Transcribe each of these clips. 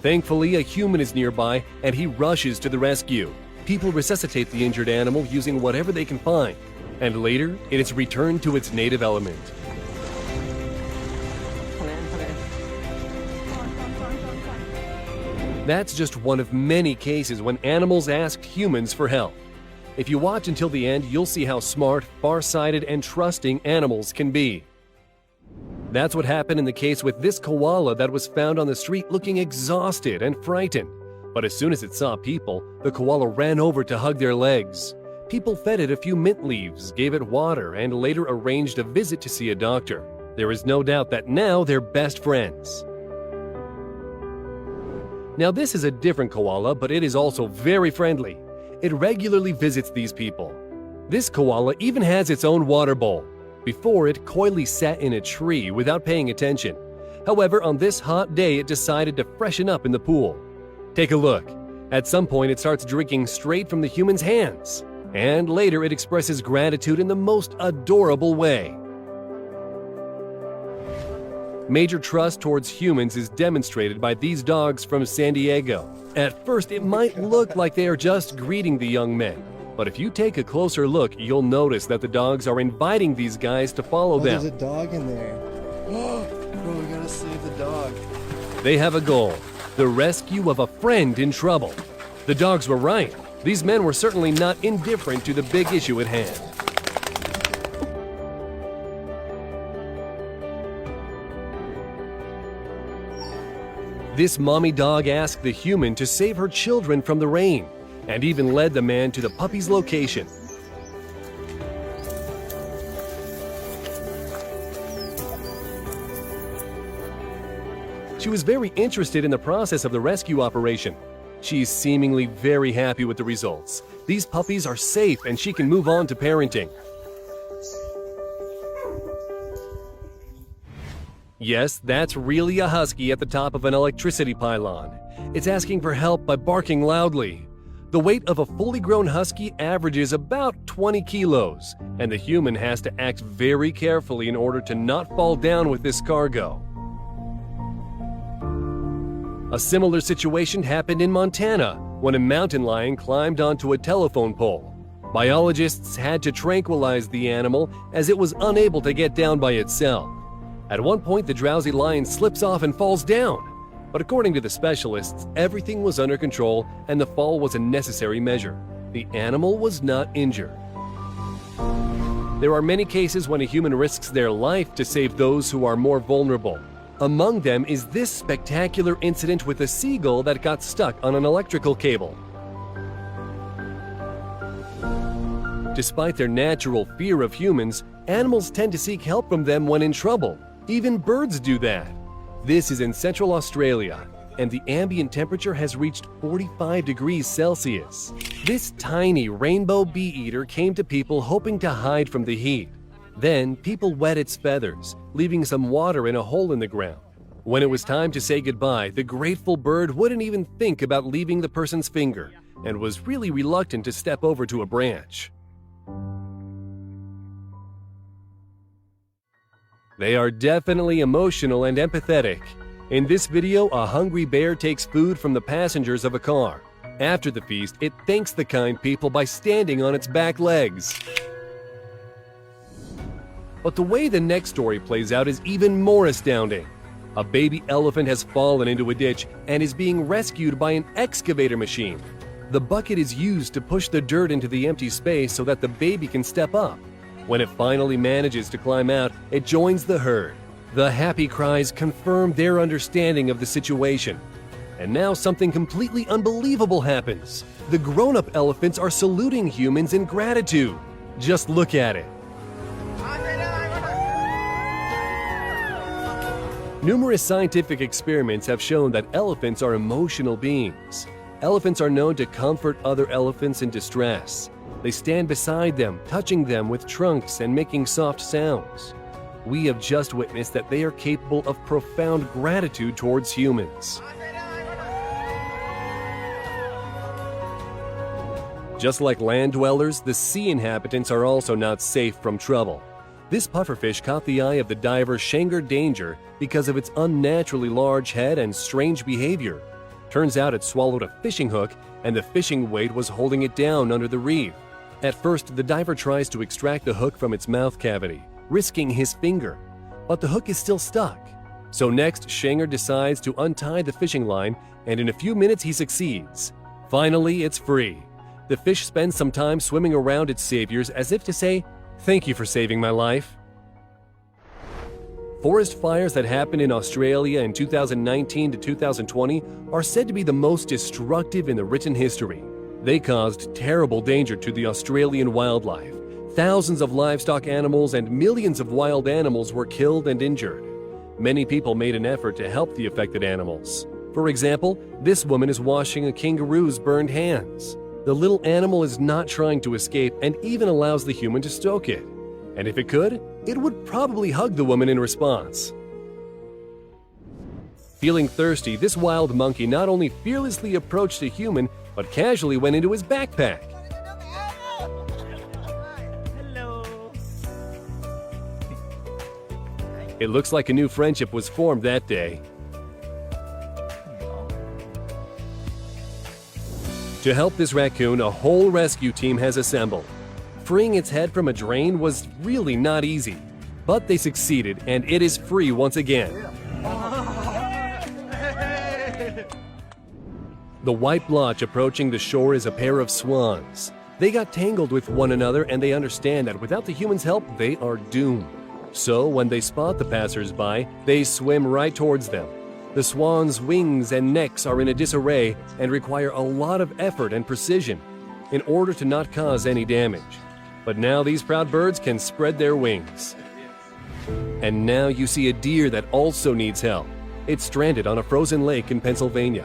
Thankfully, a human is nearby and he rushes to the rescue. People resuscitate the injured animal using whatever they can find, and later it is returned to its native element. That's just one of many cases when animals ask humans for help. If you watch until the end, you'll see how smart, far-sighted, and trusting animals can be. That's what happened in the case with this koala that was found on the street looking exhausted and frightened. But as soon as it saw people, the koala ran over to hug their legs. People fed it a few mint leaves, gave it water, and later arranged a visit to see a doctor. There is no doubt that now they're best friends. Now this is a different koala, but it is also very friendly. It regularly visits these people. This koala even has its own water bowl. Before, it coyly sat in a tree without paying attention. However, on this hot day, it decided to freshen up in the pool. Take a look. At some point, it starts drinking straight from the human's hands. And later, it expresses gratitude in the most adorable way. Major trust towards humans is demonstrated by these dogs from San Diego. At first, it might look like they are just greeting the young men. But if you take a closer look, you'll notice that the dogs are inviting these guys to follow them. There's a dog in there. Bro, we gotta save the dog. They have a goal: the rescue of a friend in trouble. The dogs were right. These men were certainly not indifferent to the big issue at hand. This mommy dog asked the human to save her children from the rain, and even led the man to the puppy's location. She was very interested in the process of the rescue operation. She's seemingly very happy with the results. These puppies are safe and she can move on to parenting. Yes, that's really a husky at the top of an electricity pylon. It's asking for help by barking loudly. The weight of a fully grown husky averages about 20 kilos, and the human has to act very carefully in order to not fall down with this cargo. A similar situation happened in Montana when a mountain lion climbed onto a telephone pole. Biologists had to tranquilize the animal as it was unable to get down by itself. At one point, the drowsy lion slips off and falls down. But according to the specialists, everything was under control and the fall was a necessary measure. The animal was not injured. There are many cases when a human risks their life to save those who are more vulnerable. Among them is this spectacular incident with a seagull that got stuck on an electrical cable. Despite their natural fear of humans, animals tend to seek help from them when in trouble. Even birds do that. This is in Central Australia, and the ambient temperature has reached 45 degrees Celsius. This tiny rainbow bee-eater came to people hoping to hide from the heat. Then, people wet its feathers, leaving some water in a hole in the ground. When it was time to say goodbye, the grateful bird wouldn't even think about leaving the person's finger, and was really reluctant to step over to a branch. They are definitely emotional and empathetic. In this video, a hungry bear takes food from the passengers of a car. After the feast, it thanks the kind people by standing on its back legs. But the way the next story plays out is even more astounding. A baby elephant has fallen into a ditch and is being rescued by an excavator machine. The bucket is used to push the dirt into the empty space so that the baby can step up. When it finally manages to climb out, it joins the herd. The happy cries confirm their understanding of the situation. And now something completely unbelievable happens. The grown-up elephants are saluting humans in gratitude. Just look at it. Numerous scientific experiments have shown that elephants are emotional beings. Elephants are known to comfort other elephants in distress. They stand beside them, touching them with trunks and making soft sounds. We have just witnessed that they are capable of profound gratitude towards humans. Just like land dwellers, the sea inhabitants are also not safe from trouble. This pufferfish caught the eye of the diver Shanger Danger because of its unnaturally large head and strange behavior. Turns out it swallowed a fishing hook, and the fishing weight was holding it down under the reef. At first, the diver tries to extract the hook from its mouth cavity, risking his finger. But the hook is still stuck. So next, Schenger decides to untie the fishing line, and in a few minutes he succeeds. Finally, it's free. The fish spends some time swimming around its saviors as if to say, "Thank you for saving my life." Forest fires that happened in Australia in 2019 to 2020 are said to be the most destructive in the written history. They caused terrible danger to the Australian wildlife. Thousands of livestock animals and millions of wild animals were killed and injured. Many people made an effort to help the affected animals. For example, this woman is washing a kangaroo's burned hands. The little animal is not trying to escape and even allows the human to stroke it. And if it could, it would probably hug the woman in response. Feeling thirsty, this wild monkey not only fearlessly approached a human, but casually went into his backpack. Hello. It looks like a new friendship was formed that day. To help this raccoon, a whole rescue team has assembled. Freeing its head from a drain was really not easy, but they succeeded and it is free once again. The white blotch approaching the shore is a pair of swans. They got tangled with one another and they understand that without the humans' help, they are doomed. So when they spot the passers-by, they swim right towards them. The swans' wings and necks are in a disarray and require a lot of effort and precision in order to not cause any damage. But now these proud birds can spread their wings. And now you see a deer that also needs help. It's stranded on a frozen lake in Pennsylvania.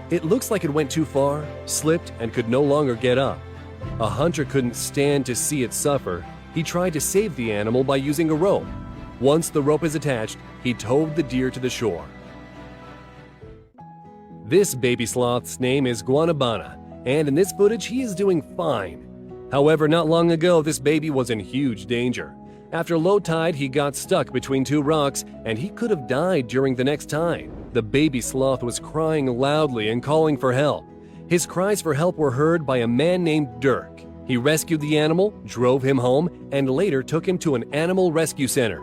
It looks like it went too far, slipped, and could no longer get up. A hunter couldn't stand to see it suffer. He tried to save the animal by using a rope. Once the rope is attached, he towed the deer to the shore. This baby sloth's name is Guanabana, and in this footage he is doing fine. However, not long ago this baby was in huge danger. After low tide, he got stuck between two rocks and he could have died during the next tide. The baby sloth was crying loudly and calling for help. His cries for help were heard by a man named Dirk. He rescued the animal, drove him home, and later took him to an animal rescue center.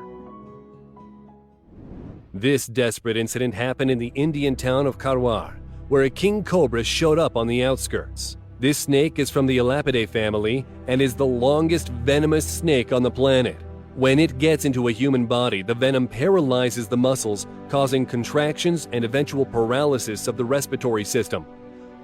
This desperate incident happened in the Indian town of Karwar, where a king cobra showed up on the outskirts. This snake is from the Elapidae family and is the longest venomous snake on the planet. When it gets into a human body, the venom paralyzes the muscles, causing contractions and eventual paralysis of the respiratory system.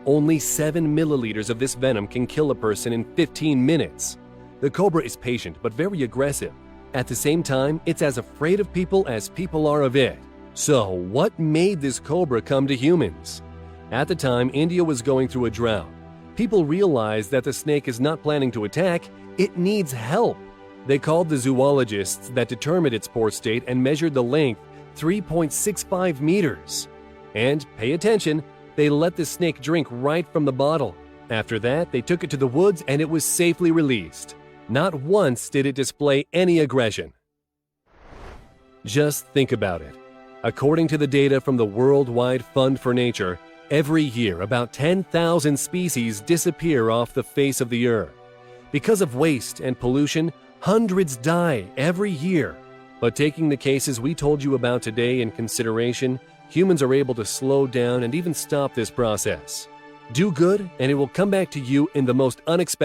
Only 7 milliliters of this venom can kill a person in 15 minutes. The cobra is patient but very aggressive. At the same time, it's as afraid of people as people are of it. So, what made this cobra come to humans? At the time, India was going through a drought. People realized that the snake is not planning to attack, it needs help. They called the zoologists that determined its poor state and measured the length, 3.65 meters. And, pay attention, they let the snake drink right from the bottle. After that, they took it to the woods and it was safely released. Not once did it display any aggression. Just think about it. According to the data from the Worldwide Fund for Nature, every year about 10,000 species disappear off the face of the earth. Because of waste and pollution, hundreds die every year. But taking the cases we told you about today in consideration, humans are able to slow down and even stop this process. Do good and it will come back to you in the most unexpected